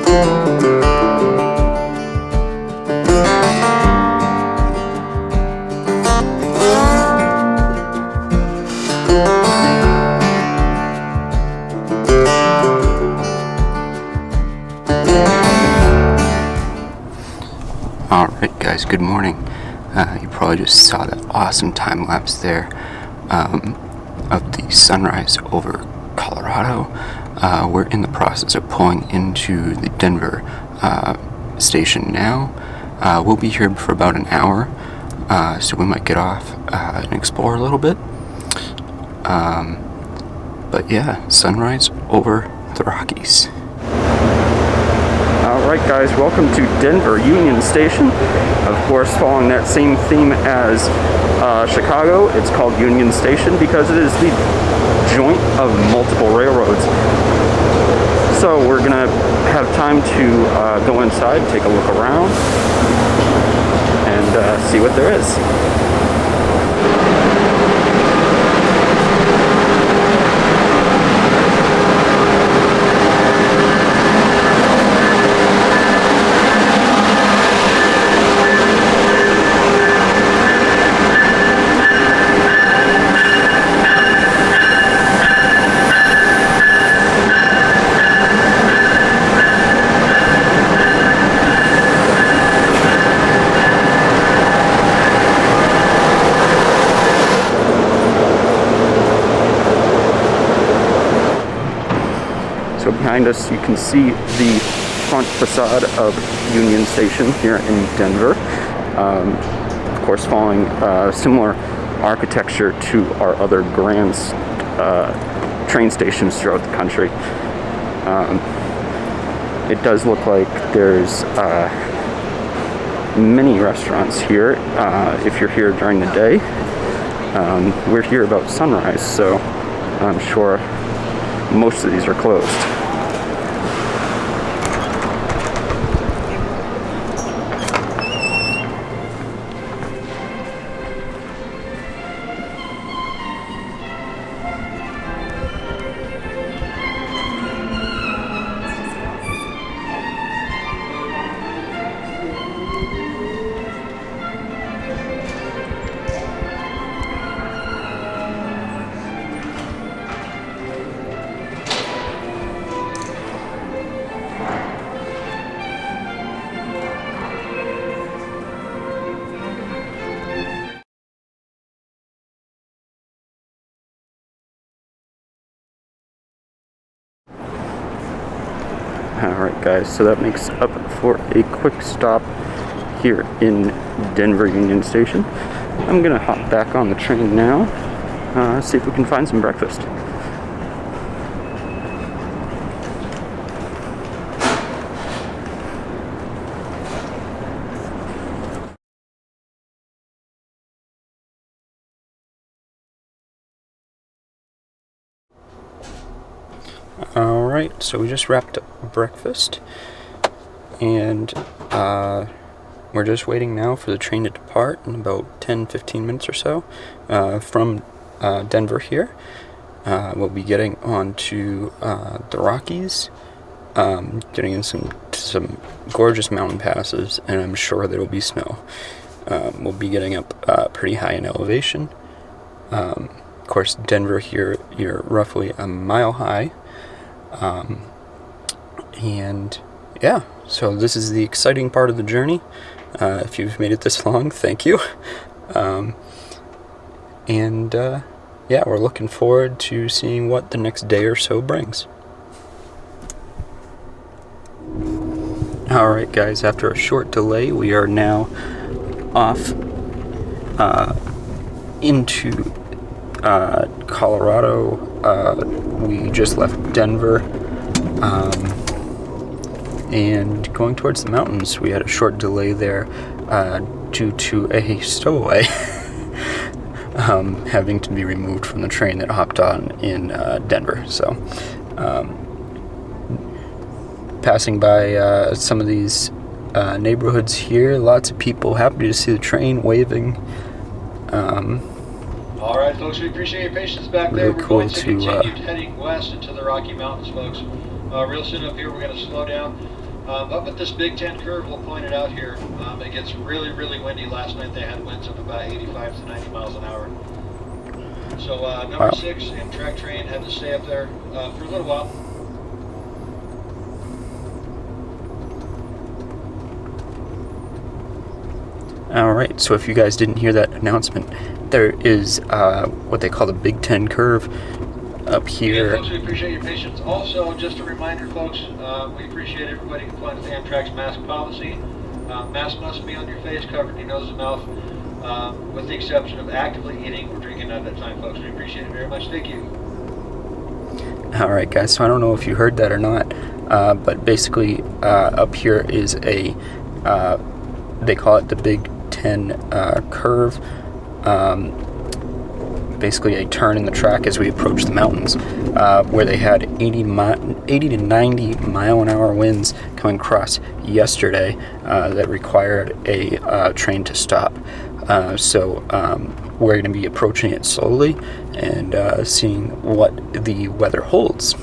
Alright guys, good morning. You probably just saw that awesome time lapse there of the sunrise over Colorado. We're in the process of pulling into the Denver station now. We'll be here for about an hour, so we might get off and explore a little bit. But yeah, sunrise over the Rockies. Alright guys, welcome to Denver Union Station. Of course, following that same theme as Chicago, it's called Union Station because it is the joint of multiple railroads. So we're going to have time to go inside, take a look around, and see what there is. Behind us, you can see the front facade of Union Station here in Denver. Of course, following similar architecture to our other grand train stations throughout the country. It does look like there's many restaurants here if you're here during the day. We're here about sunrise, so I'm sure most of these are closed. Alright guys, so that makes up for a quick stop here in Denver Union Station. I'm gonna hop back on the train now, see if we can find some breakfast. Alright, so we just wrapped up breakfast, and we're just waiting now for the train to depart in about 10-15 minutes or so from Denver here. We'll be getting on to the Rockies, getting in some gorgeous mountain passes, and I'm sure there will be snow. We'll be getting up pretty high in elevation. Of course, Denver here, you're roughly a mile high. And yeah, so this is the exciting part of the journey. If you've made it this long, thank you. Yeah, we're looking forward to seeing what the next day or so brings. Alright guys, after a short delay, we are now off into Colorado. We just left Denver and going towards the mountains. We had a short delay there due to a stowaway having to be removed from the train that hopped on in Denver. So passing by some of these neighborhoods here, lots of people happy to see the train waving. All right, folks, we appreciate your patience back there. Really We're cool going to to continue heading west into the Rocky Mountains, folks. Real soon up here, we're going to slow down. Up at this Big Ten curve, we'll point it out here. It gets really, really windy. Last night they had winds of about 85 to 90 miles an hour. So number 6, Amtrak train, had to stay up there for a little while. Alright, so if you guys didn't hear that announcement, there is what they call the Big Ten curve up here. Again, folks, we appreciate your patience. Also, just a reminder, folks, we appreciate everybody complying with Amtrak's mask policy. Mask must be on your face, covered your nose and mouth, with the exception of actively eating or drinking at that time, folks. We appreciate it very much. Thank you. Alright guys, so I don't know if you heard that or not, but basically up here is a, they call it the Big Ten curve, basically a turn in the track as we approach the mountains, where they had 80 to 90 mile an hour winds coming across yesterday that required a train to stop. So we're going to be approaching it slowly and seeing what the weather holds.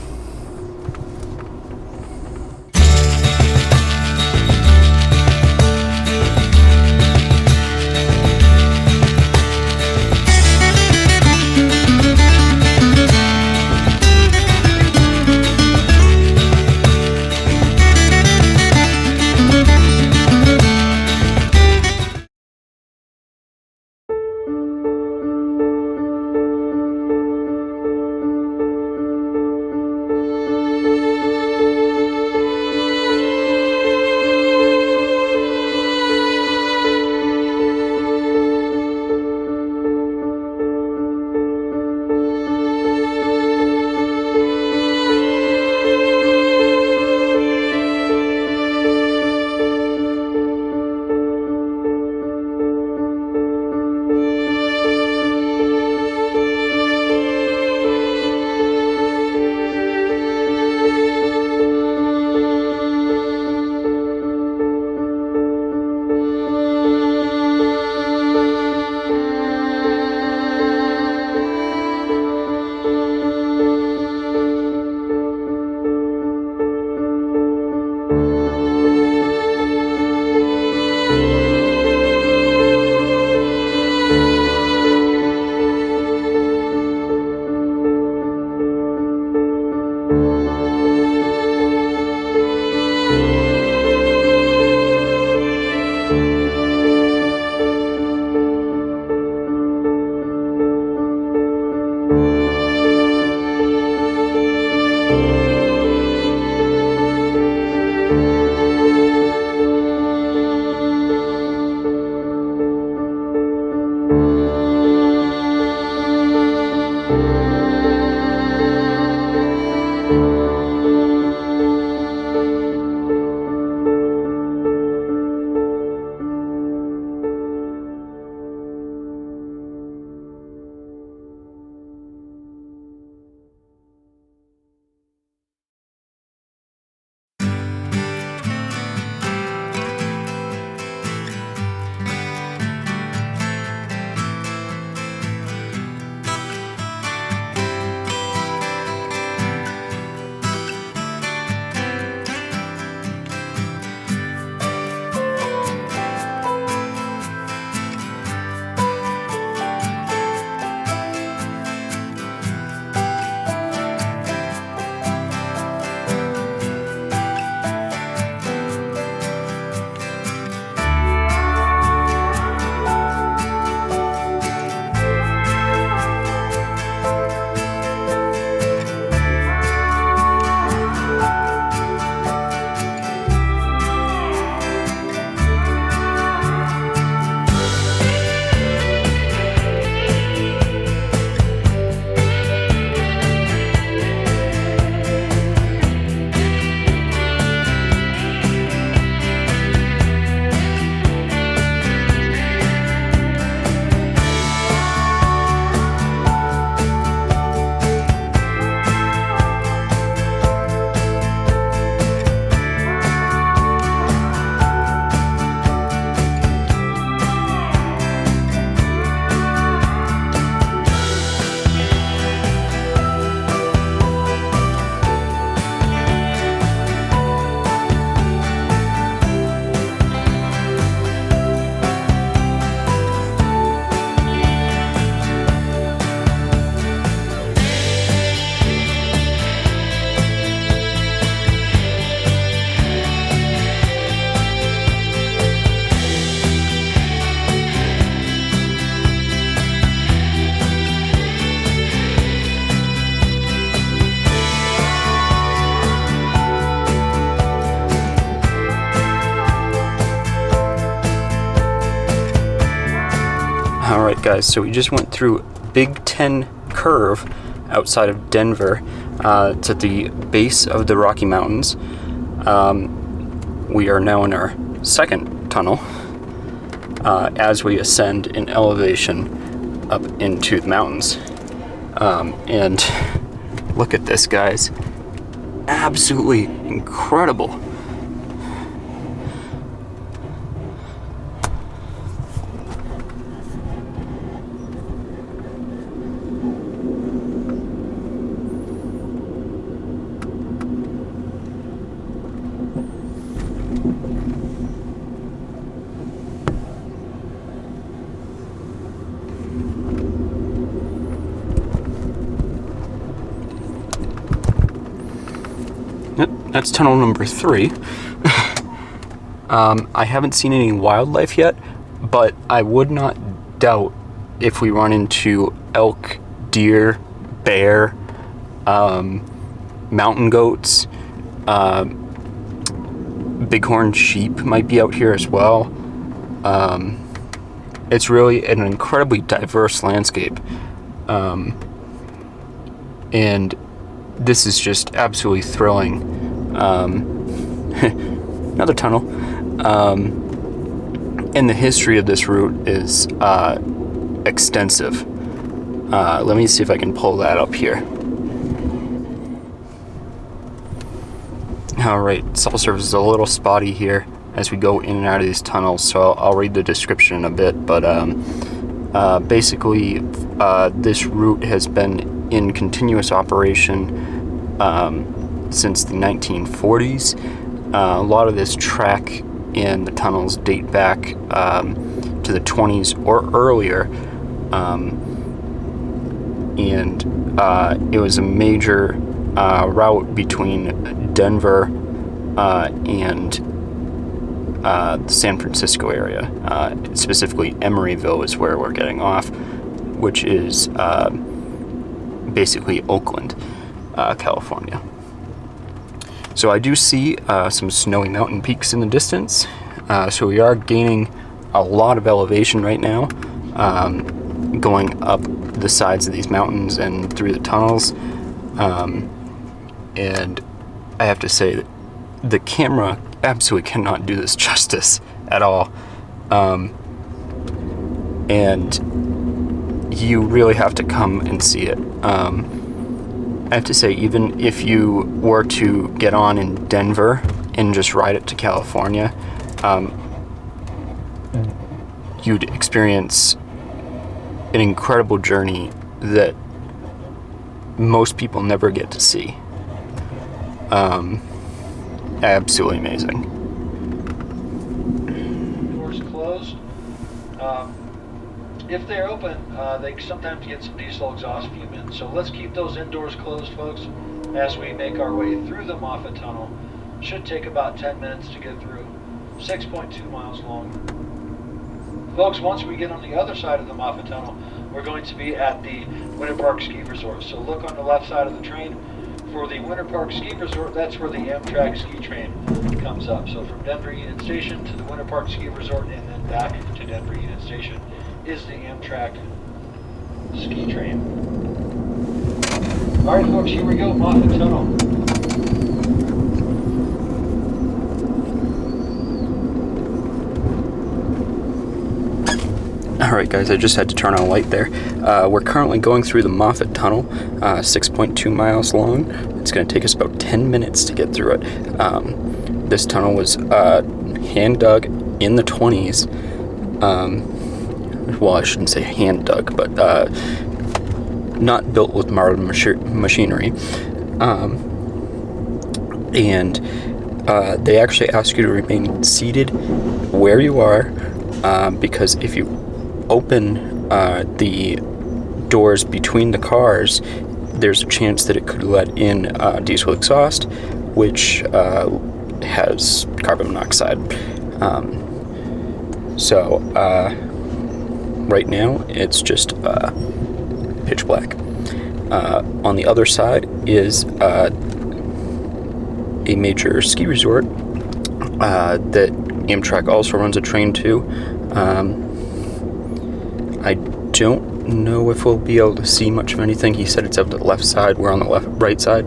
guys, so we just went through Big Ten Curve outside of Denver. It's at the base of the Rocky Mountains. We are now in our second tunnel as we ascend in elevation up into the mountains. And look at this, guys. Absolutely incredible. Yep, that's tunnel number 3. I haven't seen any wildlife yet, but I would not doubt if we run into elk, deer, bear, mountain goats, bighorn sheep might be out here as well. It's really an incredibly diverse landscape, and this is just absolutely thrilling. Another tunnel. And the history of this route is extensive. Let me see if I can pull that up here. Alright, cell service is a little spotty here as we go in and out of these tunnels, so I'll read the description in a bit, but basically this route has been in continuous operation since the 1940s. A lot of this track and the tunnels date back to the 20s or earlier, and it was a major route between Denver and the San Francisco area. Specifically, Emeryville is where we're getting off, which is basically Oakland, California. So I do see some snowy mountain peaks in the distance. So we are gaining a lot of elevation right now, going up the sides of these mountains and through the tunnels. And I have to say that the camera absolutely cannot do this justice at all. And you really have to come and see it. I have to say, even if you were to get on in Denver and just ride it to California, you'd experience an incredible journey that most people never get to see. Absolutely amazing. Doors closed. If they're open, they sometimes get some diesel exhaust fume in. So let's keep those indoors closed, folks, as we make our way through the Moffat Tunnel. Should take about 10 minutes to get through. 6.2 miles long. Folks, once we get on the other side of the Moffat Tunnel, we're going to be at the Winter Park Ski Resort. So look on the left side of the train for the Winter Park Ski Resort. That's where the Amtrak ski train comes up. So from Denver Union Station to the Winter Park Ski Resort and then back to Denver Union Station is the Amtrak ski train. All right, folks, here we go, Moffat Tunnel. Alright guys, I just had to turn on a light there. We're currently going through the Moffat Tunnel, 6.2 miles long. It's going to take us about 10 minutes to get through it. This tunnel was hand dug in the 20s. Well, I shouldn't say hand dug, but not built with modern machinery. And they actually ask you to remain seated where you are, because if you open the doors between the cars, there's a chance that it could let in diesel exhaust, which has carbon monoxide. So right now it's just pitch black. On the other side is a major ski resort that Amtrak also runs a train to. I don't know if we'll be able to see much of anything. He said it's out to the left side. We're on the right side.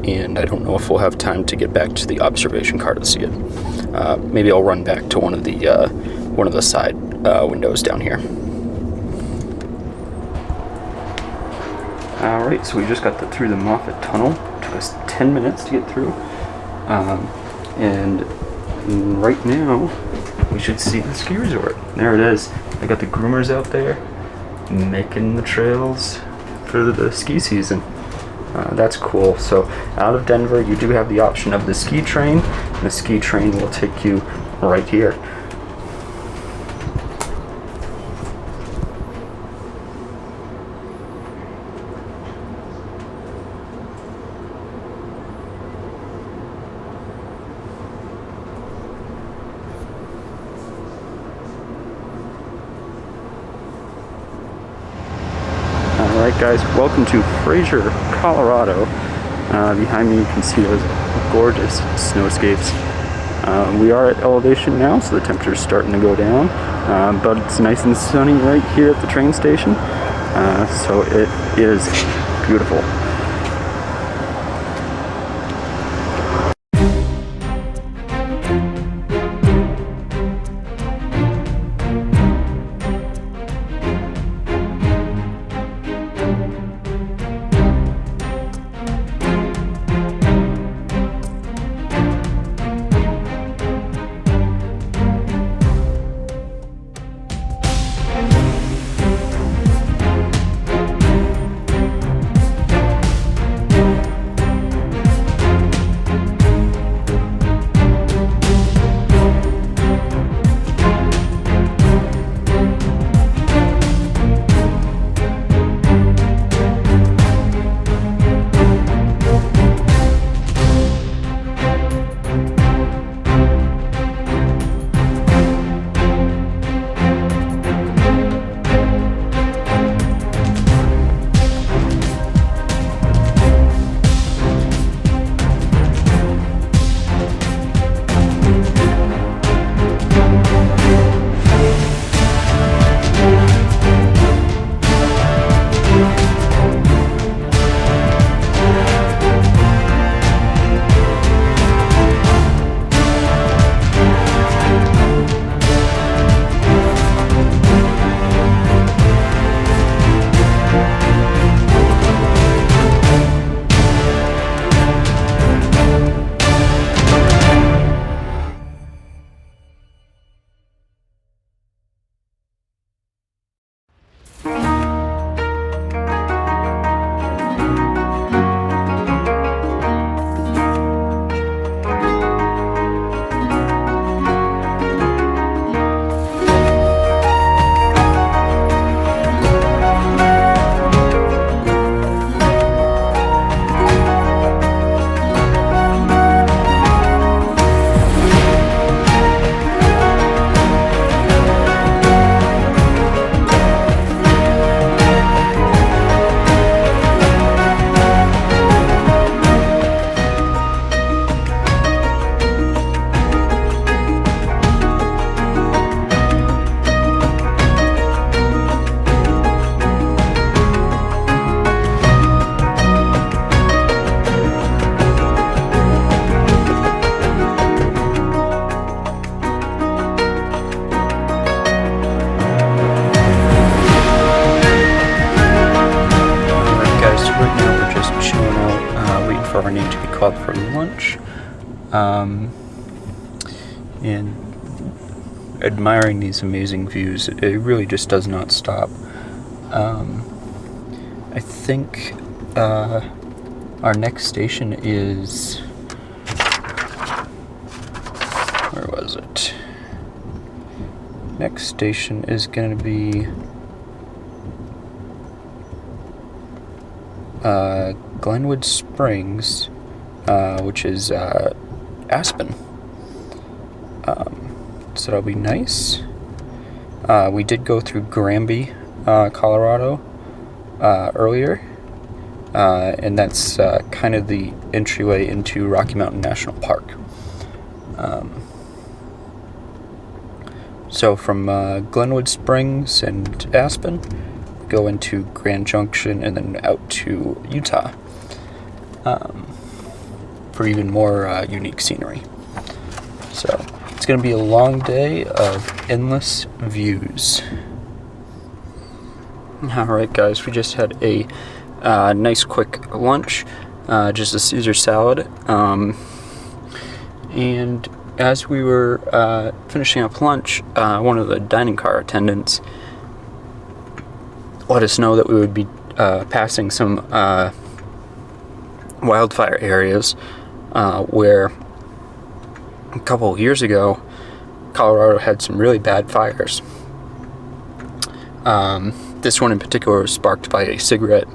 And I don't know if we'll have time to get back to the observation car to see it. Maybe I'll run back to one of the side windows down here. Alright, so we just got through the Moffat Tunnel. It took us 10 minutes to get through. And right now, we should see the ski resort. There it is. I got the groomers out there making the trails for the ski season. That's cool. So out of Denver, you do have the option of the ski train. The ski train will take you right here. Alright guys, welcome to Fraser, Colorado. Behind me you can see those gorgeous snowscapes. We are at elevation now, so the temperature's starting to go down, but it's nice and sunny right here at the train station, so it is beautiful. for our name to be called for lunch, and admiring these amazing views. It really just does not stop. I think our next station is, where was it? Next station is going to be Glenwood Springs, which is Aspen. So that'll be nice. We did go through Granby, Colorado earlier, and that's kind of the entryway into Rocky Mountain National Park. So from Glenwood Springs and Aspen, go into Grand Junction and then out to Utah for even more unique scenery. So it's going to be a long day of endless views. Alright guys, we just had a nice quick lunch, just a Caesar salad, and as we were finishing up lunch, one of the dining car attendants let us know that we would be passing some wildfire areas where a couple of years ago Colorado had some really bad fires. This one in particular was sparked by a cigarette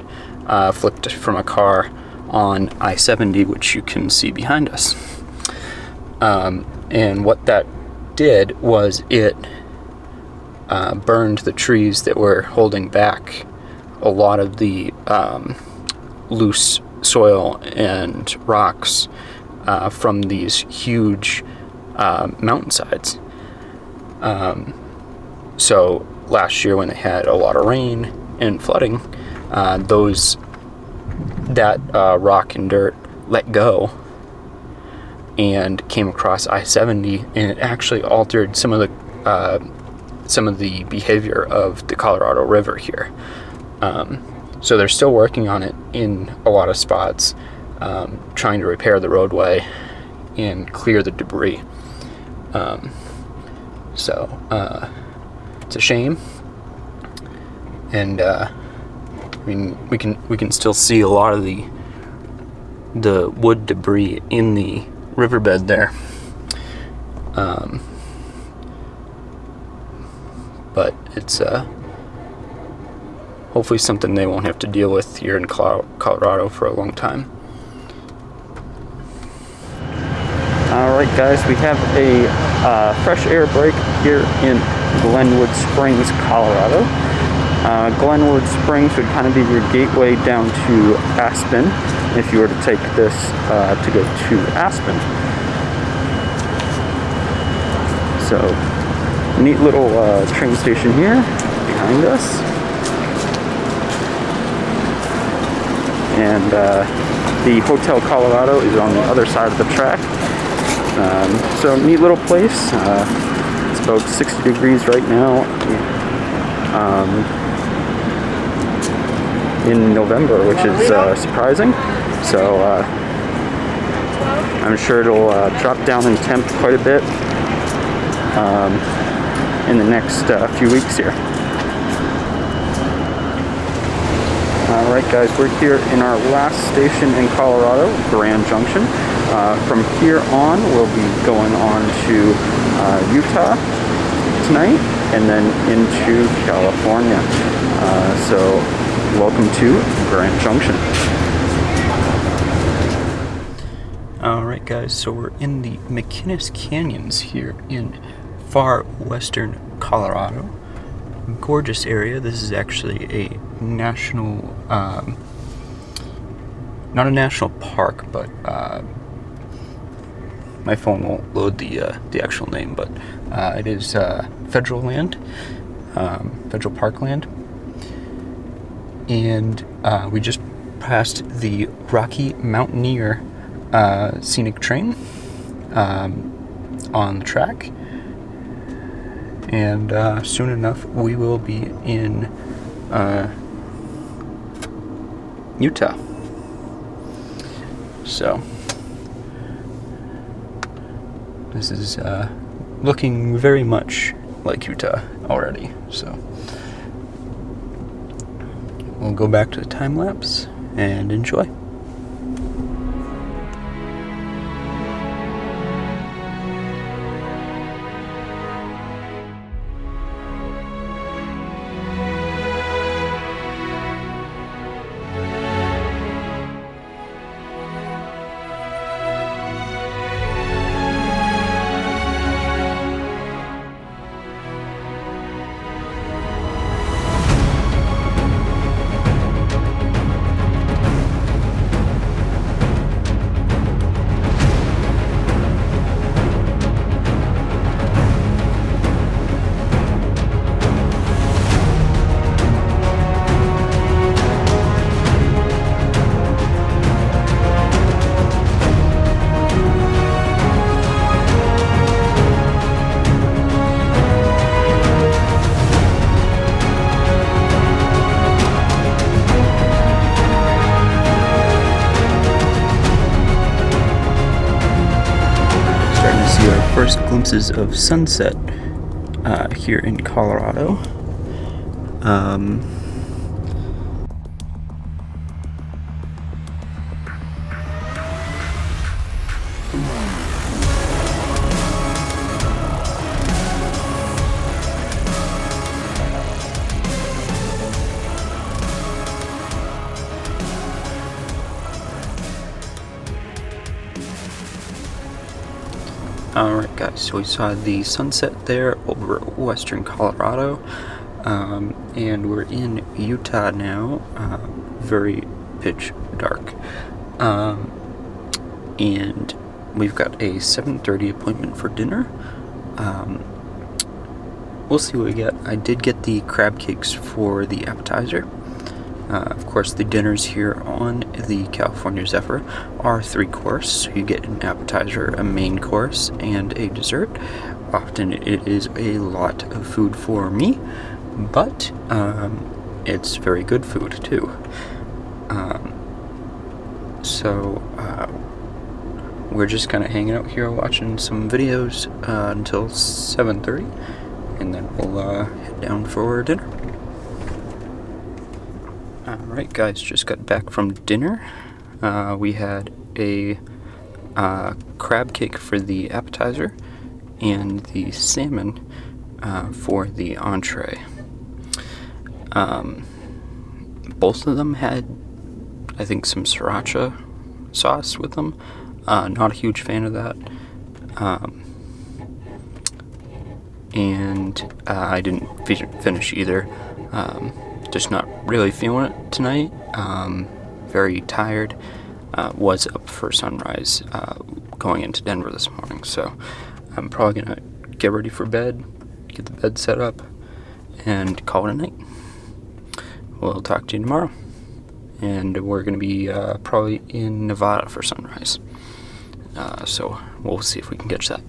flicked from a car on I-70, which you can see behind us. And what that did was it burned the trees that were holding back a lot of the loose soil and rocks from these huge mountainsides. So last year when they had a lot of rain and flooding, that rock and dirt let go and came across I-70, and it actually altered some of the behavior of the Colorado River here. So they're still working on it in a lot of spots, trying to repair the roadway and clear the debris. So it's a shame, and I mean we can still see a lot of the wood debris in the riverbed there. But it's hopefully something they won't have to deal with here in Colorado for a long time. Alright guys, we have a fresh air break here in Glenwood Springs, Colorado. Glenwood Springs would kind of be your gateway down to Aspen if you were to take this to go to Aspen. So, neat little train station here behind us. And the Hotel Colorado is on the other side of the track. So neat little place. It's about 60 degrees right now in November, which is surprising. So I'm sure it'll drop down in temp quite a bit in the next few weeks here. Alright guys, we're here in our last station in Colorado, Grand Junction. From here on, we'll be going on to Utah tonight and then into California. So welcome to Grand Junction. Alright guys, so we're in the McInnes Canyons here in far western Colorado. Gorgeous area. This is actually a national, not a national park, but my phone won't load the actual name, but it is federal land, federal park land, and we just passed the Rocky Mountaineer scenic train on the track. And soon enough, we will be in Utah. So, this is looking very much like Utah already. So, we'll go back to the time lapse and enjoy. first glimpses of sunset here in Colorado. Alright guys, so we saw the sunset there over western Colorado, and we're in Utah now, very pitch dark, and we've got a 7:30 appointment for dinner. We'll see what we get. I did get the crab cakes for the appetizer. Of course, the dinners here on the California Zephyr are 3-course, so you get an appetizer, a main course, and a dessert. Often it is a lot of food for me, but it's very good food too. So we're just kind of hanging out here watching some videos until 7:30, and then we'll head down for dinner. Alright guys, just got back from dinner. We had a crab cake for the appetizer and the salmon for the entree. Both of them had, I think, some sriracha sauce with them. Not a huge fan of that. And I didn't finish either. Just not really feeling it tonight. Very tired. Was up for sunrise going into Denver this morning, so I'm probably gonna get ready for bed, get the bed set up, and call it a night. We'll talk to you tomorrow, and we're gonna be probably in Nevada for sunrise, so we'll see if we can catch that.